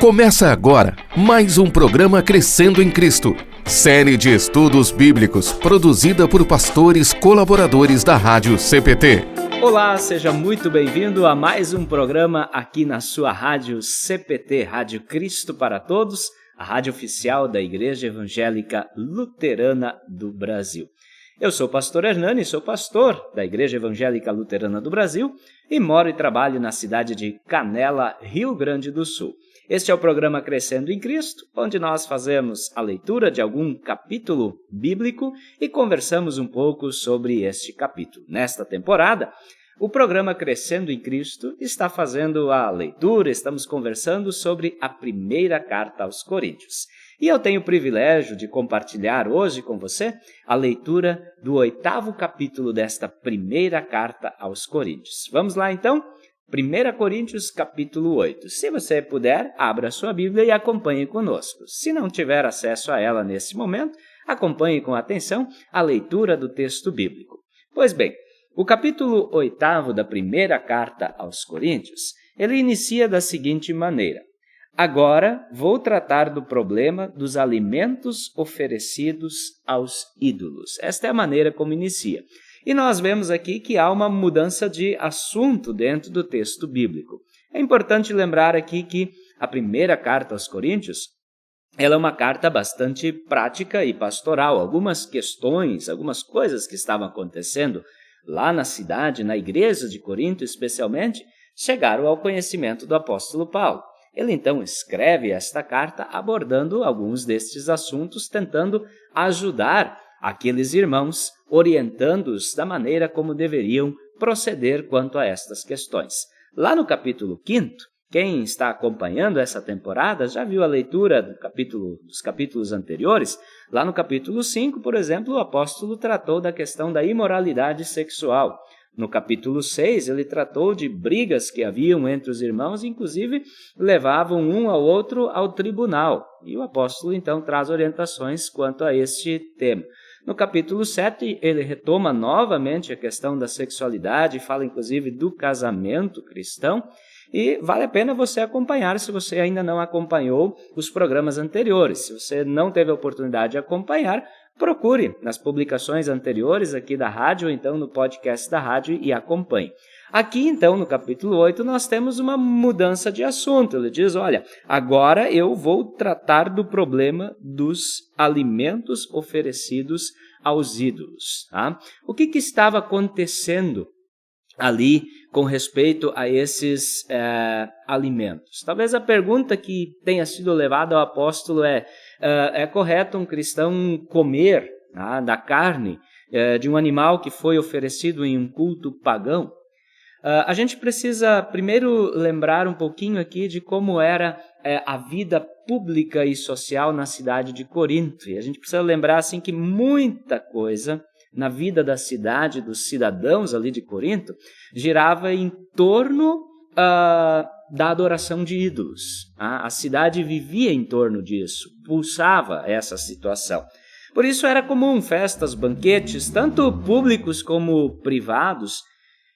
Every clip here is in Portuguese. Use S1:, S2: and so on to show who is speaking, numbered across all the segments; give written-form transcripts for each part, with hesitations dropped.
S1: Começa agora mais um programa Crescendo em Cristo, série de estudos bíblicos produzida por pastores colaboradores da Rádio CPT.
S2: Olá, seja muito bem-vindo a mais um programa aqui na sua Rádio CPT, Rádio Cristo para Todos, a rádio oficial da Igreja Evangélica Luterana do Brasil. Eu sou o pastor Hernani, sou pastor da Igreja Evangélica Luterana do Brasil e moro e trabalho na cidade de Canela, Rio Grande do Sul. Este é o programa Crescendo em Cristo, onde nós fazemos a leitura de algum capítulo bíblico e conversamos um pouco sobre este capítulo. Nesta temporada, o programa Crescendo em Cristo está fazendo a leitura, estamos conversando sobre a primeira carta aos Coríntios. E eu tenho o privilégio de compartilhar hoje com você a leitura do 8º capítulo desta primeira carta aos Coríntios. Vamos lá então? 1 Coríntios capítulo 8. Se você puder, abra sua Bíblia e acompanhe conosco. Se não tiver acesso a ela nesse momento, acompanhe com atenção a leitura do texto bíblico. Pois bem, o capítulo 8º da primeira carta aos Coríntios, ele inicia da seguinte maneira: agora vou tratar do problema dos alimentos oferecidos aos ídolos. Esta é a maneira como inicia. E nós vemos aqui que há uma mudança de assunto dentro do texto bíblico. É importante lembrar aqui que a primeira carta aos Coríntios, ela é uma carta bastante prática e pastoral. Algumas questões, algumas coisas que estavam acontecendo lá na cidade, na igreja de Corinto especialmente, chegaram ao conhecimento do apóstolo Paulo. Ele então escreve esta carta abordando alguns destes assuntos, tentando ajudar aqueles irmãos, orientando-os da maneira como deveriam proceder quanto a estas questões. Lá no capítulo 5º, quem está acompanhando essa temporada já viu a leitura dos capítulos anteriores. Lá no capítulo 5, por exemplo, o apóstolo tratou da questão da imoralidade sexual. No capítulo 6, ele tratou de brigas que haviam entre os irmãos, inclusive levavam um ao outro ao tribunal. E o apóstolo então traz orientações quanto a este tema. No capítulo 7, ele retoma novamente a questão da sexualidade, fala inclusive do casamento cristão, e vale a pena você acompanhar se você ainda não acompanhou os programas anteriores. Se você não teve a oportunidade de acompanhar, procure nas publicações anteriores aqui da rádio, ou então no podcast da rádio e acompanhe. Aqui, então, no capítulo 8, nós temos uma mudança de assunto. Ele diz, olha, agora eu vou tratar do problema dos alimentos oferecidos aos ídolos. Tá? O que estava acontecendo ali com respeito a esses alimentos? Talvez a pergunta que tenha sido levada ao apóstolo é correto um cristão comer da carne de um animal que foi oferecido em um culto pagão? A gente precisa primeiro lembrar um pouquinho aqui de como era a vida pública e social na cidade de Corinto. E a gente precisa lembrar assim, que muita coisa na vida da cidade, dos cidadãos ali de Corinto, girava em torno da adoração de ídolos. A cidade vivia em torno disso, pulsava essa situação. Por isso era comum festas, banquetes, tanto públicos como privados.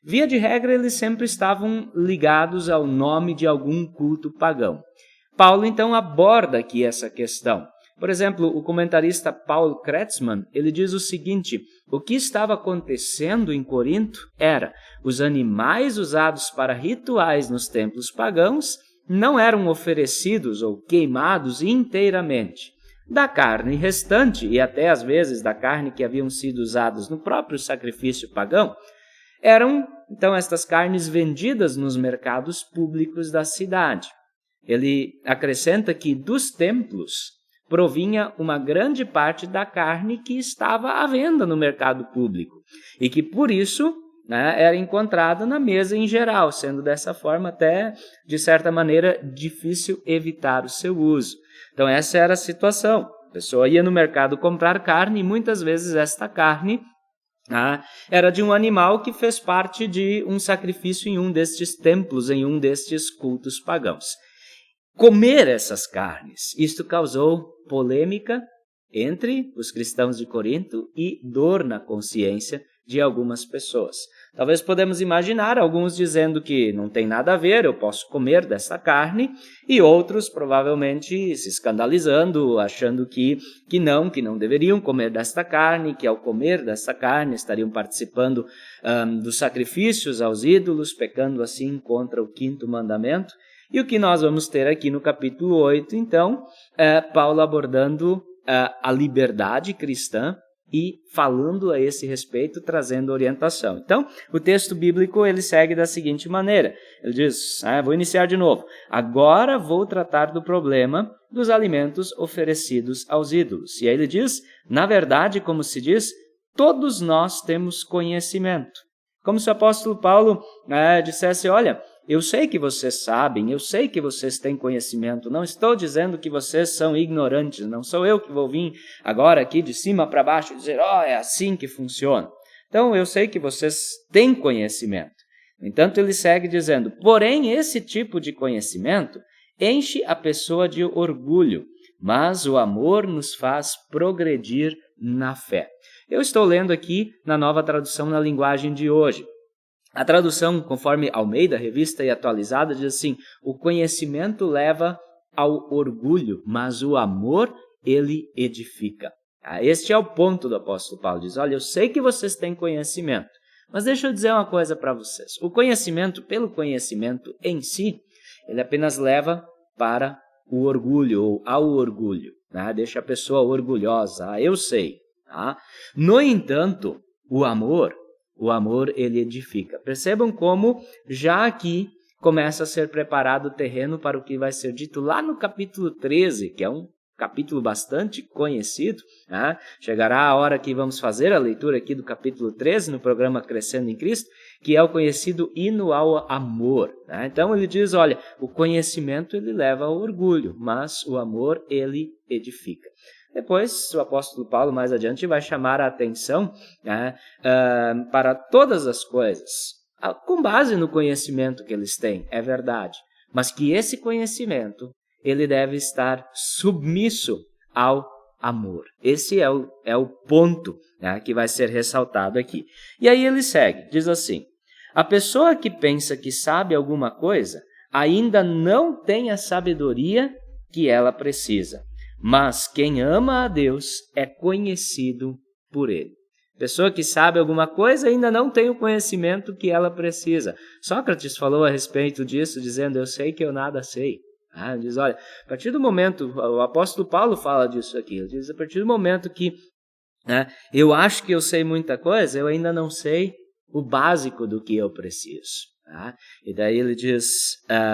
S2: Via de regra, eles sempre estavam ligados ao nome de algum culto pagão. Paulo, então, aborda aqui essa questão. Por exemplo, o comentarista Paul Kretzmann, ele diz o seguinte: o que estava acontecendo em Corinto era os animais usados para rituais nos templos pagãos não eram oferecidos ou queimados inteiramente. Da carne restante, e até às vezes da carne que haviam sido usados no próprio sacrifício pagão, eram, então, estas carnes vendidas nos mercados públicos da cidade. Ele acrescenta que dos templos provinha uma grande parte da carne que estava à venda no mercado público e que, por isso, era encontrada na mesa em geral, sendo dessa forma até, de certa maneira, difícil evitar o seu uso. Então, essa era a situação. A pessoa ia no mercado comprar carne e muitas vezes esta carne era de um animal que fez parte de um sacrifício em um destes templos, em um destes cultos pagãos. Comer essas carnes, isto causou polêmica entre os cristãos de Corinto e dor na consciência de algumas pessoas. Talvez podemos imaginar alguns dizendo que não tem nada a ver, eu posso comer dessa carne, e outros provavelmente se escandalizando, achando que não deveriam comer desta carne, que ao comer dessa carne estariam participando dos sacrifícios aos ídolos, pecando assim contra o 5º mandamento. E o que nós vamos ter aqui no capítulo 8, então, é Paulo abordando a liberdade cristã e falando a esse respeito, trazendo orientação. Então, o texto bíblico ele segue da seguinte maneira. Ele diz, vou iniciar de novo. Agora vou tratar do problema dos alimentos oferecidos aos ídolos. E aí ele diz, na verdade, como se diz, todos nós temos conhecimento. Como se o apóstolo Paulo dissesse, olha, eu sei que vocês sabem, eu sei que vocês têm conhecimento, não estou dizendo que vocês são ignorantes, não sou eu que vou vir agora aqui de cima para baixo e dizer, é assim que funciona. Então, eu sei que vocês têm conhecimento. No entanto, ele segue dizendo, porém, esse tipo de conhecimento enche a pessoa de orgulho, mas o amor nos faz progredir na fé. Eu estou lendo aqui na Nova Tradução na linguagem de hoje. A tradução, conforme Almeida, Revista e Atualizada, diz assim, o conhecimento leva ao orgulho, mas o amor, ele edifica. Este é o ponto do apóstolo Paulo. Diz, olha, eu sei que vocês têm conhecimento, mas deixa eu dizer uma coisa para vocês. O conhecimento, pelo conhecimento em si, ele apenas leva para o orgulho ou ao orgulho. Deixa a pessoa orgulhosa. Eu sei. No entanto, o amor, ele edifica. Percebam como já aqui começa a ser preparado o terreno para o que vai ser dito lá no capítulo 13, que é um capítulo bastante conhecido. Chegará a hora que vamos fazer a leitura aqui do capítulo 13 no programa Crescendo em Cristo, que é o conhecido hino ao amor. Então ele diz, olha, o conhecimento ele leva ao orgulho, mas o amor ele edifica. Depois, o apóstolo Paulo, mais adiante, vai chamar a atenção para todas as coisas, com base no conhecimento que eles têm, é verdade, mas que esse conhecimento ele deve estar submisso ao amor. Esse é o ponto que vai ser ressaltado aqui. E aí ele segue, diz assim, a pessoa que pensa que sabe alguma coisa ainda não tem a sabedoria que ela precisa. Mas quem ama a Deus é conhecido por Ele. Pessoa que sabe alguma coisa ainda não tem o conhecimento que ela precisa. Sócrates falou a respeito disso, dizendo, eu sei que eu nada sei. Ele diz, olha, a partir do momento, o apóstolo Paulo fala disso aqui, ele diz, a partir do momento que eu acho que eu sei muita coisa, eu ainda não sei o básico do que eu preciso. E daí ele diz,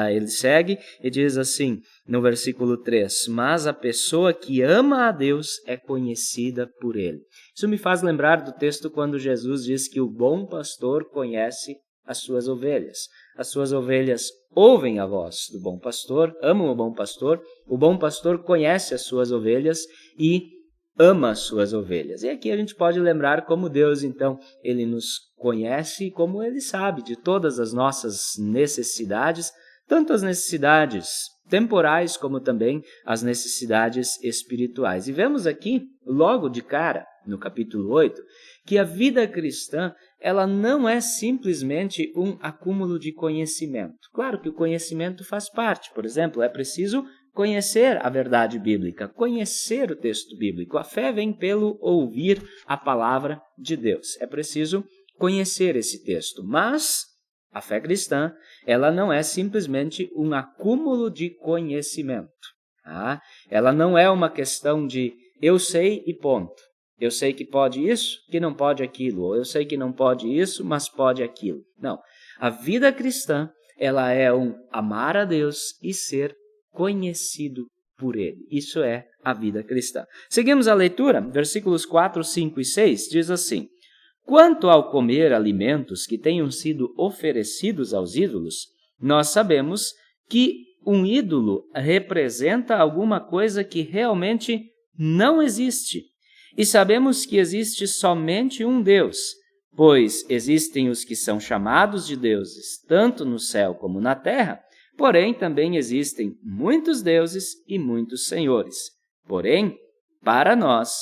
S2: ele segue e diz assim, no versículo 3, mas a pessoa que ama a Deus é conhecida por Ele. Isso me faz lembrar do texto quando Jesus diz que o bom pastor conhece as suas ovelhas. As suas ovelhas ouvem a voz do bom pastor, amam o bom pastor conhece as suas ovelhas e ama as suas ovelhas. E aqui a gente pode lembrar como Deus, então, Ele nos conhece e como Ele sabe de todas as nossas necessidades, tanto as necessidades temporais como também as necessidades espirituais. E vemos aqui, logo de cara, no capítulo 8, que a vida cristã, ela não é simplesmente um acúmulo de conhecimento. Claro que o conhecimento faz parte, por exemplo, é preciso conhecer a verdade bíblica, conhecer o texto bíblico. A fé vem pelo ouvir a palavra de Deus. É preciso conhecer esse texto, mas a fé cristã, ela não é simplesmente um acúmulo de conhecimento. Ela não é uma questão de eu sei e ponto. Eu sei que pode isso, que não pode aquilo. Ou eu sei que não pode isso, mas pode aquilo. Não. A vida cristã, ela é um amar a Deus e ser conhecido por Ele. Isso é a vida cristã. Seguimos a leitura, versículos 4, 5 e 6, diz assim, quanto ao comer alimentos que tenham sido oferecidos aos ídolos, nós sabemos que um ídolo representa alguma coisa que realmente não existe. E sabemos que existe somente um Deus, pois existem os que são chamados de deuses, tanto no céu como na terra, porém também existem muitos deuses e muitos senhores. Porém, para nós,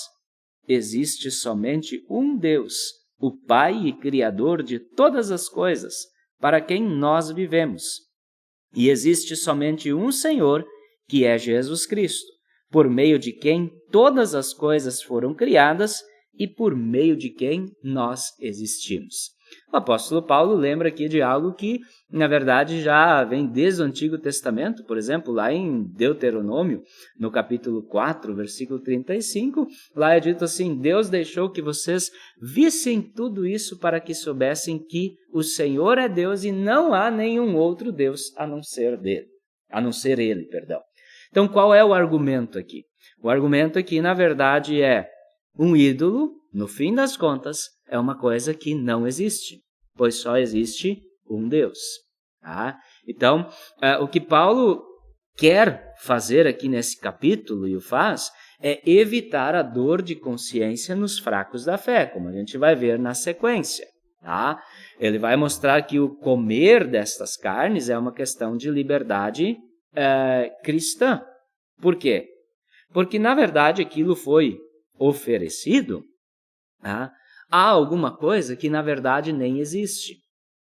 S2: existe somente um Deus, o Pai e Criador de todas as coisas, para quem nós vivemos. E existe somente um Senhor, que é Jesus Cristo, por meio de quem todas as coisas foram criadas e por meio de quem nós existimos. O apóstolo Paulo lembra aqui de algo que, na verdade, já vem desde o Antigo Testamento, por exemplo, lá em Deuteronômio, no capítulo 4, versículo 35, lá é dito assim: Deus deixou que vocês vissem tudo isso para que soubessem que o Senhor é Deus e não há nenhum outro Deus a não ser Ele. Então, qual é o argumento aqui? O argumento aqui, na verdade, é um ídolo, no fim das contas, é uma coisa que não existe, pois só existe um Deus. Tá? Então, o que Paulo quer fazer aqui nesse capítulo, e o faz, é evitar a dor de consciência nos fracos da fé, como a gente vai ver na sequência. Tá? Ele vai mostrar que o comer destas carnes é uma questão de liberdade cristã. Por quê? Porque, na verdade, aquilo foi oferecido a alguma coisa que, na verdade, nem existe.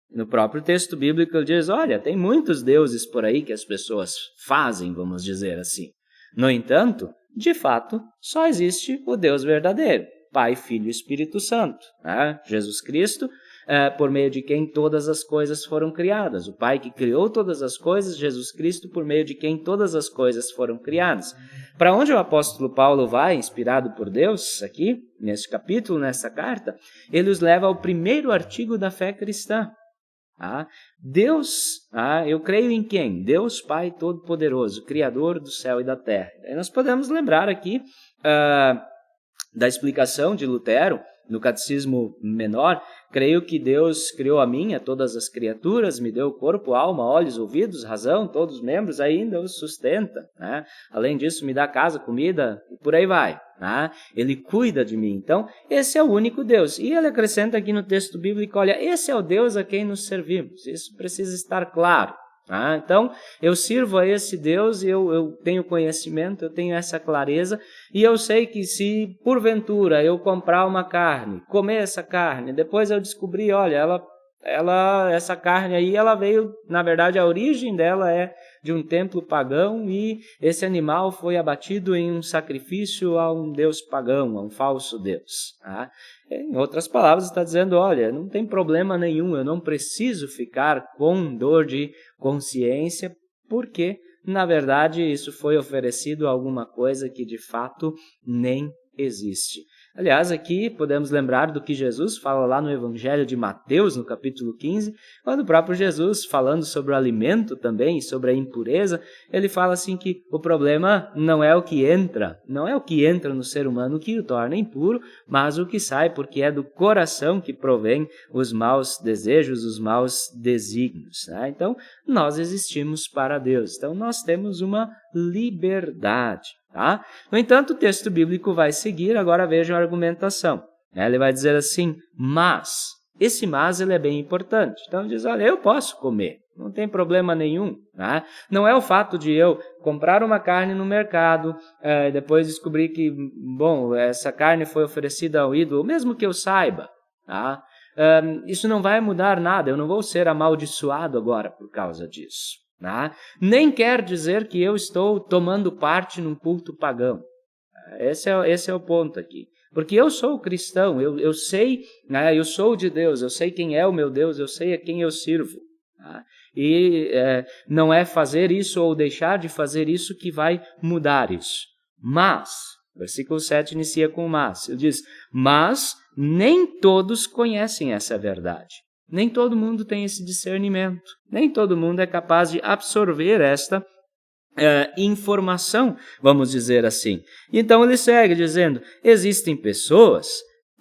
S2: No próprio texto bíblico ele diz, olha, tem muitos deuses por aí que as pessoas fazem, vamos dizer assim. No entanto, de fato, só existe o Deus verdadeiro, Pai, Filho e Espírito Santo. Jesus Cristo, por meio de quem todas as coisas foram criadas. O Pai que criou todas as coisas, Jesus Cristo, por meio de quem todas as coisas foram criadas. Para onde o apóstolo Paulo vai, inspirado por Deus, aqui, nesse capítulo, nessa carta, ele os leva ao primeiro artigo da fé cristã. Deus, eu creio em quem? Deus Pai Todo-Poderoso, Criador do céu e da terra. Aí nós podemos lembrar aqui da explicação de Lutero, no Catecismo Menor, creio que Deus criou a mim, a todas as criaturas, me deu corpo, alma, olhos, ouvidos, razão, todos os membros, ainda os sustenta. Né? Além disso, me dá casa, comida, e por aí vai. Né? Ele cuida de mim. Então, esse é o único Deus. E ele acrescenta aqui no texto bíblico, olha, esse é o Deus a quem nos servimos. Isso precisa estar claro. Então, eu sirvo a esse Deus, eu tenho conhecimento, eu tenho essa clareza, e eu sei que se, porventura, eu comprar uma carne, comer essa carne, depois eu descobrir, olha, essa carne aí, ela veio, na verdade, a origem dela é de um templo pagão e esse animal foi abatido em um sacrifício a um deus pagão, a um falso deus. Em outras palavras, está dizendo, olha, não tem problema nenhum, eu não preciso ficar com dor de consciência, porque, na verdade, isso foi oferecido a alguma coisa que, de fato, nem existe. Aliás, aqui podemos lembrar do que Jesus fala lá no Evangelho de Mateus, no capítulo 15, quando o próprio Jesus, falando sobre o alimento também e sobre a impureza, ele fala assim que o problema não é o que entra no ser humano que o torna impuro, mas o que sai, porque é do coração que provém os maus desejos, os maus desígnios. Então, nós existimos para Deus, então nós temos uma liberdade. No entanto, o texto bíblico vai seguir, agora veja a argumentação. Ele vai dizer assim, mas, esse mas ele é bem importante. Então ele diz, olha, eu posso comer, não tem problema nenhum. Não é o fato de eu comprar uma carne no mercado, depois descobrir que, essa carne foi oferecida ao ídolo, mesmo que eu saiba. Isso não vai mudar nada, eu não vou ser amaldiçoado agora por causa disso. Nem quer dizer que eu estou tomando parte num culto pagão. Esse é o ponto aqui. Porque eu sou cristão, eu sei, eu sou de Deus, eu sei quem é o meu Deus, eu sei a quem eu sirvo. E não é fazer isso ou deixar de fazer isso que vai mudar isso. Mas, versículo 7 inicia com mas. Ele diz, mas nem todos conhecem essa verdade. Nem todo mundo tem esse discernimento, nem todo mundo é capaz de absorver esta informação, vamos dizer assim. Então ele segue dizendo, existem pessoas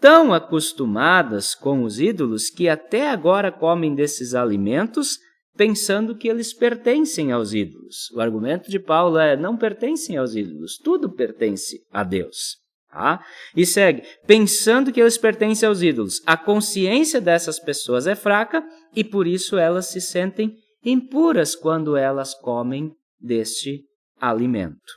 S2: tão acostumadas com os ídolos que até agora comem desses alimentos pensando que eles pertencem aos ídolos. O argumento de Paulo é, não pertencem aos ídolos, tudo pertence a Deus. E segue, pensando que eles pertencem aos ídolos. A consciência dessas pessoas é fraca e por isso elas se sentem impuras quando elas comem deste alimento.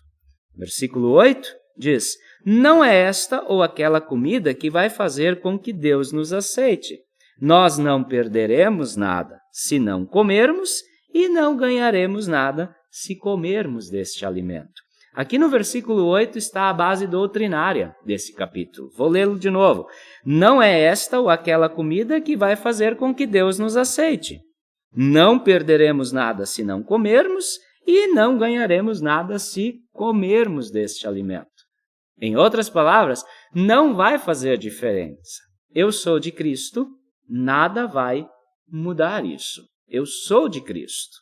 S2: Versículo 8 diz, Não é esta ou aquela comida que vai fazer com que Deus nos aceite. Nós não perderemos nada se não comermos e não ganharemos nada se comermos deste alimento. Aqui no versículo 8 está a base doutrinária desse capítulo. Vou lê-lo de novo. Não é esta ou aquela comida que vai fazer com que Deus nos aceite. Não perderemos nada se não comermos e não ganharemos nada se comermos deste alimento. Em outras palavras, não vai fazer diferença. Eu sou de Cristo, nada vai mudar isso. Eu sou de Cristo.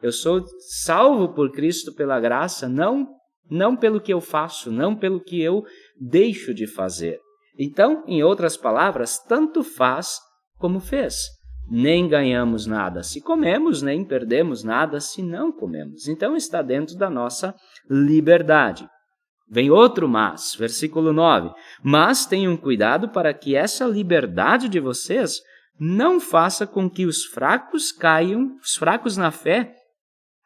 S2: Eu sou salvo por Cristo pela graça, não pelo que eu faço, não pelo que eu deixo de fazer. Então, em outras palavras, tanto faz como fez. Nem ganhamos nada se comemos, nem perdemos nada se não comemos. Então, está dentro da nossa liberdade. Vem outro mas, versículo 9. Mas tenham cuidado para que essa liberdade de vocês não faça com que os fracos na fé,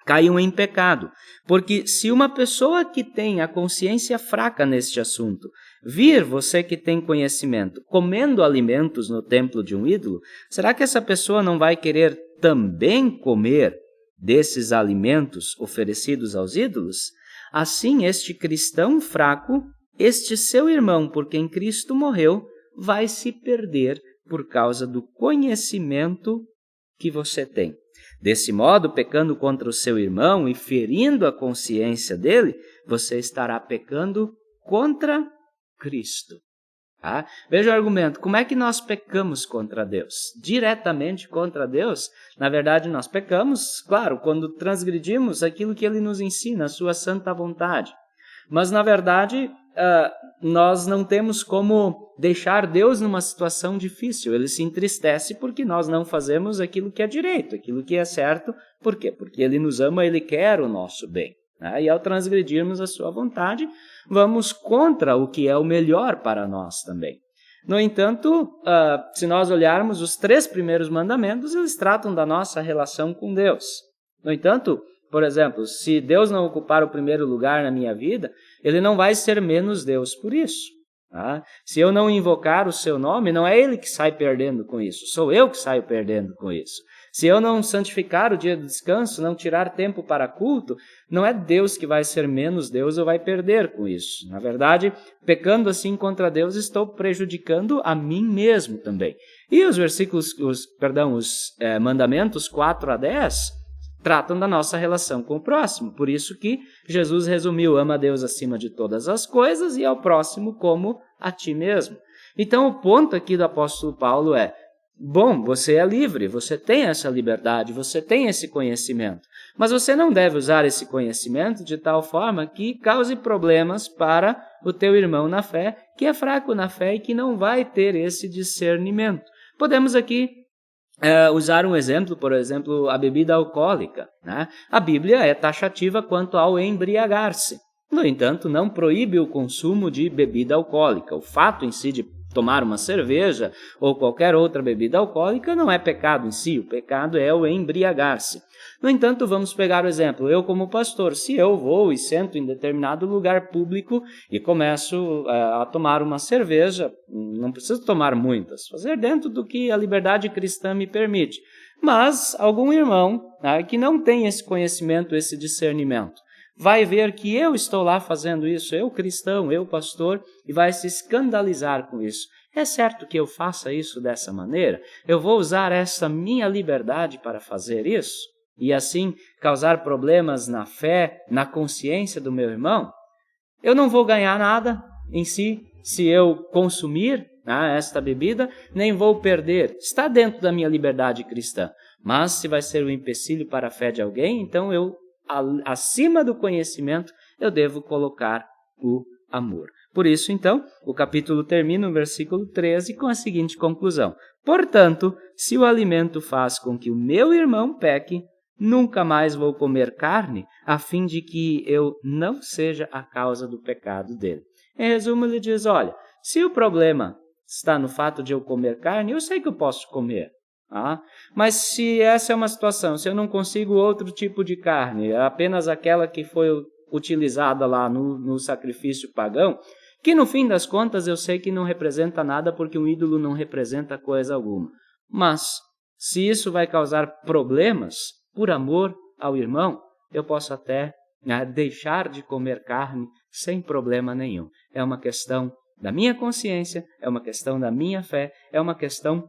S2: caiam em pecado. Porque se uma pessoa que tem a consciência fraca neste assunto vir você que tem conhecimento comendo alimentos no templo de um ídolo, será que essa pessoa não vai querer também comer desses alimentos oferecidos aos ídolos? Assim, este cristão fraco, este seu irmão por quem Cristo morreu, vai se perder por causa do conhecimento que você tem. Desse modo, pecando contra o seu irmão e ferindo a consciência dele, você estará pecando contra Cristo. Veja o argumento. Como é que nós pecamos contra Deus? Diretamente contra Deus? Na verdade, nós pecamos, claro, quando transgredimos aquilo que Ele nos ensina, a sua santa vontade. Mas, na verdade, nós não temos como deixar Deus numa situação difícil. Ele se entristece porque nós não fazemos aquilo que é direito, aquilo que é certo. Por quê? Porque Ele nos ama, Ele quer o nosso bem. E ao transgredirmos a sua vontade, vamos contra o que é o melhor para nós também. No entanto, se nós olharmos os 3 primeiros mandamentos, eles tratam da nossa relação com Deus. No entanto, por exemplo, se Deus não ocupar o primeiro lugar na minha vida, Ele não vai ser menos Deus por isso. Se eu não invocar o seu nome, não é Ele que sai perdendo com isso, sou eu que saio perdendo com isso. Se eu não santificar o dia do descanso, não tirar tempo para culto, não é Deus que vai ser menos Deus ou vai perder com isso. Na verdade, pecando assim contra Deus, estou prejudicando a mim mesmo também. E os mandamentos 4 a 10 tratam da nossa relação com o próximo. Por isso que Jesus resumiu: ama a Deus acima de todas as coisas e ao próximo como a ti mesmo. Então, o ponto aqui do apóstolo Paulo é: bom, você é livre, você tem essa liberdade, você tem esse conhecimento, mas você não deve usar esse conhecimento de tal forma que cause problemas para o teu irmão na fé, que é fraco na fé e que não vai ter esse discernimento. Podemos aqui usar um exemplo, por exemplo, a bebida alcoólica. A Bíblia é taxativa quanto ao embriagar-se. No entanto, não proíbe o consumo de bebida alcoólica. O fato em si de tomar uma cerveja ou qualquer outra bebida alcoólica não é pecado em si, o pecado é o embriagar-se. No entanto, vamos pegar o exemplo, eu como pastor, se eu vou e sento em determinado lugar público e começo a tomar uma cerveja, não preciso tomar muitas, fazer dentro do que a liberdade cristã me permite, mas algum irmão que não tem esse conhecimento, esse discernimento, vai ver que eu estou lá fazendo isso, eu cristão, eu pastor, e vai se escandalizar com isso. É certo que eu faça isso dessa maneira? Eu vou usar essa minha liberdade para fazer isso? E assim causar problemas na fé, na consciência do meu irmão? Eu não vou ganhar nada em si se eu consumir esta bebida, nem vou perder. Está dentro da minha liberdade cristã. Mas se vai ser um empecilho para a fé de alguém, então acima do conhecimento, eu devo colocar o amor. Por isso, então, o capítulo termina no versículo 13 com a seguinte conclusão: portanto, se o alimento faz com que o meu irmão peque, nunca mais vou comer carne, a fim de que eu não seja a causa do pecado dele. Em resumo, ele diz: olha, se o problema está no fato de eu comer carne, eu sei que eu posso comer. Mas se essa é uma situação, se eu não consigo outro tipo de carne, apenas aquela que foi utilizada lá no sacrifício pagão, que no fim das contas eu sei que não representa nada, porque um ídolo não representa coisa alguma. Mas, se isso vai causar problemas, por amor ao irmão, eu posso até deixar de comer carne sem problema nenhum. É uma questão da minha consciência, é uma questão da minha fé, é uma questão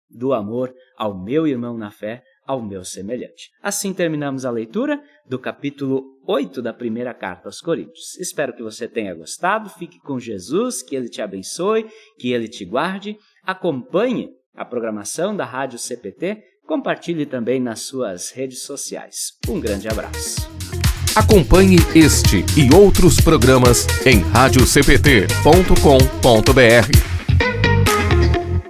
S2: do amor ao meu irmão na fé, ao meu semelhante. Assim terminamos a leitura do capítulo 8 da primeira carta aos Coríntios. Espero que você tenha gostado, fique com Jesus, que Ele te abençoe, que Ele te guarde, acompanhe a programação da Rádio CPT, compartilhe também nas suas redes sociais. Um grande abraço.
S1: Acompanhe este e outros programas em radiocpt.com.br.